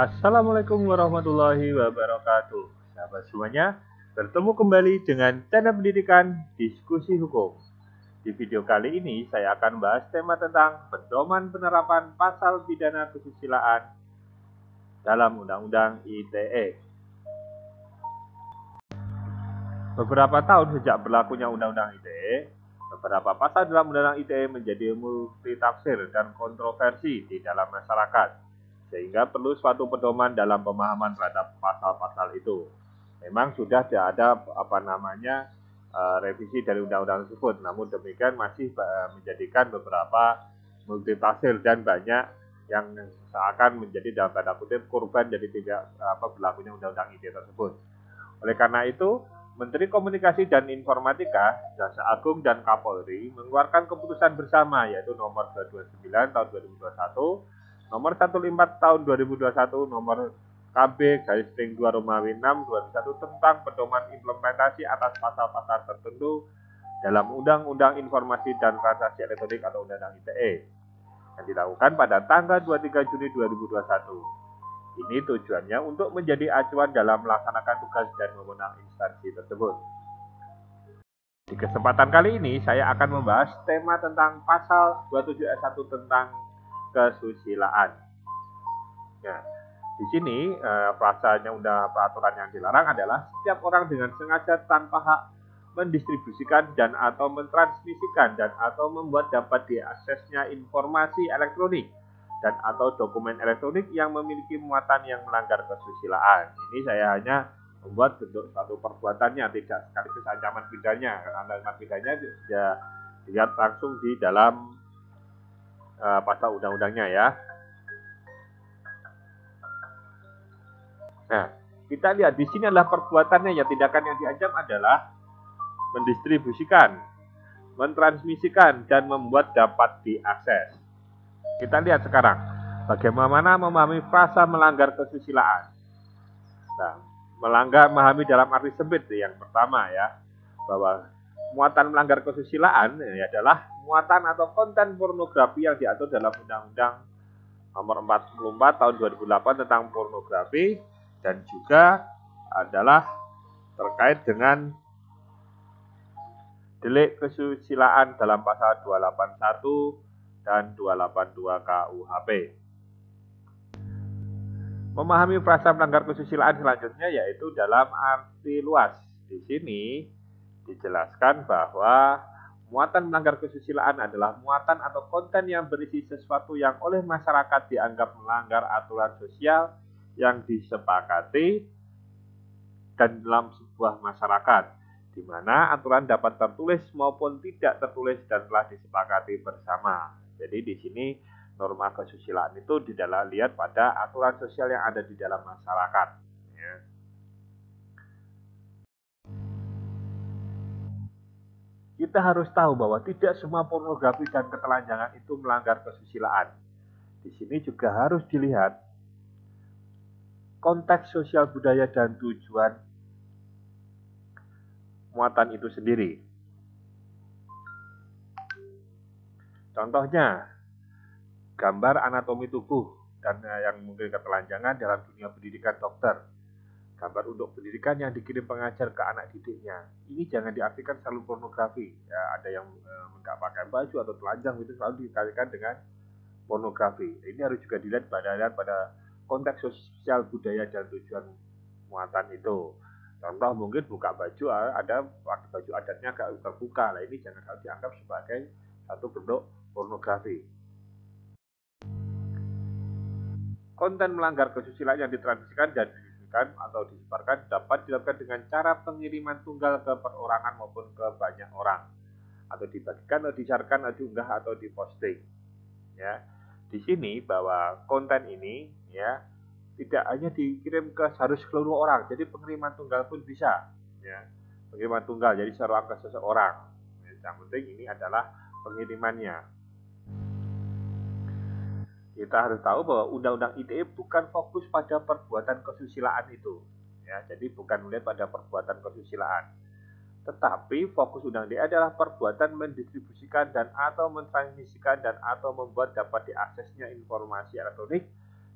Assalamualaikum warahmatullahi wabarakatuh. Sahabat semuanya, bertemu kembali dengan channel pendidikan diskusi hukum. Di video kali ini saya akan bahas tema tentang pedoman penerapan pasal pidana kesusilaan dalam Undang-Undang ITE. Beberapa tahun sejak berlakunya Undang-Undang ITE, beberapa pasal dalam Undang-Undang ITE menjadi multitafsir dan kontroversi di dalam masyarakat, sehingga perlu suatu pedoman dalam pemahaman terhadap pasal-pasal itu. Memang sudah ada revisi dari undang-undang tersebut, namun demikian masih menjadikan beberapa multitafsir dan banyak yang seakan menjadi dalam tanda kutip korban dari tidak berlakunya undang-undang ITE tersebut. Oleh karena itu, Menteri Komunikasi dan Informatika, Jaksa Agung dan Kapolri mengeluarkan keputusan bersama yaitu nomor 229 tahun 2021, nomor 154 tahun 2021, nomor KB-2 Romawi 6 2021 tentang pedoman implementasi atas pasal-pasal tertentu dalam Undang-Undang Informasi dan Transaksi Elektronik atau Undang-Undang ITE yang dilakukan pada tanggal 23 Juni 2021. Ini tujuannya untuk menjadi acuan dalam melaksanakan tugas dan wewenang instansi tersebut. Di kesempatan kali ini saya akan membahas tema tentang pasal 27 ayat 1 tentang kesusilaan. Nah, di sini pasalnya peraturan yang dilarang adalah setiap orang dengan sengaja tanpa hak mendistribusikan dan atau mentransmisikan dan atau membuat dapat diaksesnya informasi elektronik dan atau dokumen elektronik yang memiliki muatan yang melanggar kesusilaan. Ini saya hanya membuat bentuk suatu perbuatannya, tidak sekaligus ancaman pidananya. Ancaman pidananya bisa dilihat langsung di dalam pasal undang-undangnya ya. Nah, kita lihat di sini adalah perbuatannya ya, tindakan yang diancam adalah mendistribusikan, mentransmisikan, dan membuat dapat diakses. Kita lihat sekarang, bagaimana memahami frasa melanggar kesusilaan. Nah, memahami dalam arti sempit yang pertama ya, bahwa muatan melanggar kesusilaan adalah muatan atau konten pornografi yang diatur dalam Undang-Undang Nomor 44 Tahun 2008 tentang pornografi dan juga adalah terkait dengan delik kesusilaan dalam pasal 281 dan 282 KUHP. Memahami frasa melanggar kesusilaan selanjutnya yaitu dalam arti luas. Di sini dijelaskan bahwa muatan melanggar kesusilaan adalah muatan atau konten yang berisi sesuatu yang oleh masyarakat dianggap melanggar aturan sosial yang disepakati dan dalam sebuah masyarakat, di mana aturan dapat tertulis maupun tidak tertulis dan telah disepakati bersama. Jadi di sini norma kesusilaan itu lihat pada aturan sosial yang ada di dalam masyarakat. Ya. Kita harus tahu bahwa tidak semua pornografi dan ketelanjangan itu melanggar kesusilaan. Di sini juga harus dilihat konteks sosial budaya dan tujuan muatan itu sendiri. Contohnya, gambar anatomi tubuh dan yang mungkin ketelanjangan dalam dunia pendidikan dokter. Gambar untuk pendidikan yang dikirim pengajar ke anak didiknya. Ini jangan diartikan selalu pornografi. Ya, ada yang nggak pakai baju atau telanjang itu selalu dikaitkan dengan pornografi. Ini harus juga dilihat pada konteks sosial budaya dan tujuan muatan itu. Contoh mungkin buka baju, ada pakai baju adatnya agak terbuka. Nah, ini jangan harus dianggap sebagai satu bentuk pornografi. Konten melanggar kesusilaan yang ditransmisikan dan didistribusikan atau disebarkan dapat dilakukan dengan cara pengiriman tunggal ke perorangan maupun ke banyak orang, atau dibagikan atau disiarkan atau diunggah atau diposting. Ya, di sini bahwa konten ini ya tidak hanya dikirim ke harus seluruh orang, jadi pengiriman tunggal pun bisa. Ya, pengiriman tunggal jadi seorang ke seseorang. Yang penting ini adalah pengirimannya. Kita harus tahu bahwa Undang-Undang ITE bukan fokus pada perbuatan kesusilaan itu. Ya, jadi bukan melihat pada perbuatan kesusilaan. Tetapi fokus Undang-Undang ITE adalah perbuatan mendistribusikan dan atau mentransmisikan dan atau membuat dapat diaksesnya informasi elektronik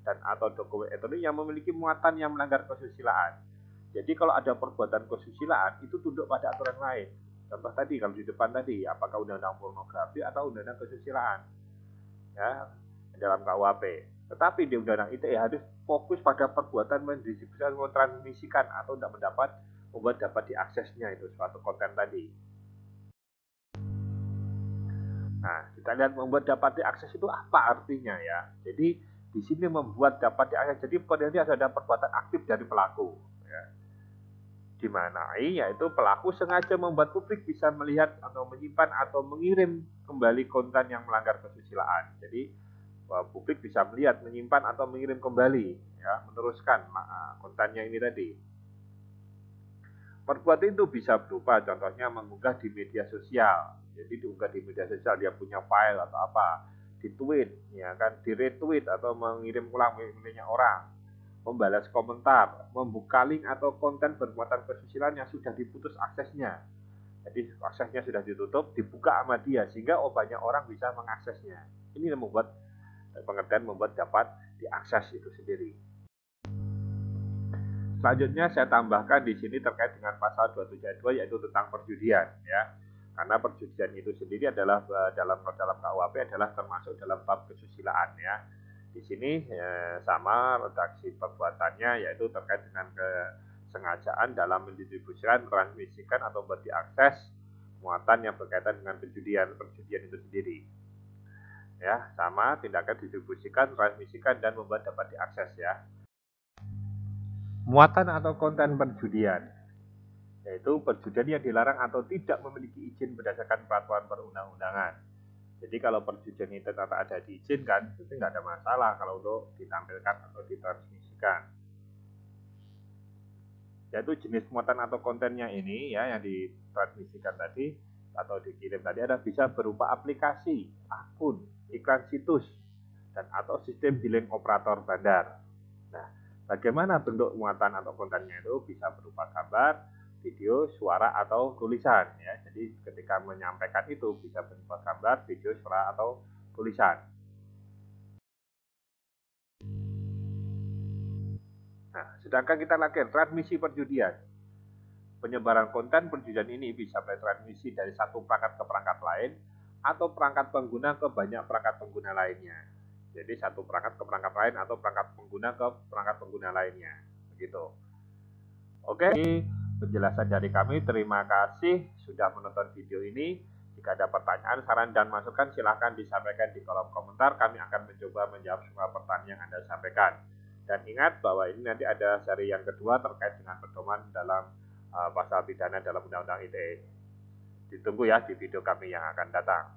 dan atau dokumen elektronik yang memiliki muatan yang melanggar kesusilaan. Jadi kalau ada perbuatan kesusilaan itu tunduk pada aturan lain. Contoh tadi kalau di depan tadi, apakah undang-undang pornografi atau undang-undang kesusilaan, ya, dalam KUHP. Tetapi di undang-undang ITE harus fokus pada perbuatan mendistribusikan, mentransmisikan atau tidak membuat dapat diaksesnya itu suatu konten tadi. Nah, kita lihat membuat dapat diakses itu apa artinya ya. Jadi di sini membuat dapat diakses. Jadi pada ini ada perbuatan aktif dari pelaku. Ya. Di mana yaitu pelaku sengaja membuat publik bisa melihat atau menyimpan atau mengirim kembali konten yang melanggar kesusilaan. Jadi publik bisa melihat, menyimpan atau mengirim kembali, ya, meneruskan kontennya ini tadi. Perbuatan itu bisa berupa contohnya mengunggah di media sosial. Jadi diunggah di media sosial, dia punya file atau apa, di tweet, ya kan, di retweet atau mengirim ulang miliknya orang, membalas komentar, membuka link atau konten bermuatan kesusilaan yang sudah diputus aksesnya. Jadi aksesnya sudah ditutup, dibuka sama dia sehingga banyak orang bisa mengaksesnya. Ini yang membuat pengertian membuat dapat diakses itu sendiri. Selanjutnya saya tambahkan di sini terkait dengan pasal 27 ayat 2 yaitu tentang perjudian, ya. Karena perjudian itu sendiri adalah dalam KUHP adalah termasuk dalam bab kesusilaan, ya. Di sini sama redaksi perbuatannya yaitu terkait dengan kesengajaan dalam mendistribusikan, transmisikan atau membuat diakses muatan yang berkaitan dengan perjudian itu sendiri. Ya, sama tindakan distribusikan, transmisikan dan membuat dapat diakses, ya. Muatan atau konten perjudian, yaitu perjudian yang dilarang atau tidak memiliki izin berdasarkan peraturan perundang-undangan. Jadi kalau perjudian itu ternyata ada diizinkan, itu nggak ada masalah kalau untuk ditampilkan atau ditransmisikan. Yaitu jenis muatan atau kontennya ini, ya, yang ditransmisikan tadi atau dikirim tadi ada bisa berupa aplikasi, akun, iklan situs, dan atau sistem billing operator bandar. Nah, bagaimana bentuk muatan atau kontennya itu bisa berupa gambar, video, suara atau tulisan, ya. Jadi ketika menyampaikan itu bisa berupa gambar, video, suara atau tulisan. Nah, sedangkan kita lagi transmisi perjudian. Penyebaran konten perjudian ini bisa bertransmisi dari satu perangkat ke perangkat lain atau perangkat pengguna ke banyak perangkat pengguna lainnya. Jadi satu perangkat ke perangkat lain atau perangkat pengguna ke perangkat pengguna lainnya. Begitu. Oke, ini penjelasan dari kami. Terima kasih sudah menonton video ini. Jika ada pertanyaan, saran, dan masukan silahkan disampaikan di kolom komentar. Kami akan mencoba menjawab semua pertanyaan yang Anda sampaikan. Dan ingat bahwa ini nanti ada seri yang kedua terkait dengan pedoman dalam pasal pidana dalam Undang-Undang ITE. Ditunggu ya di video kami yang akan datang.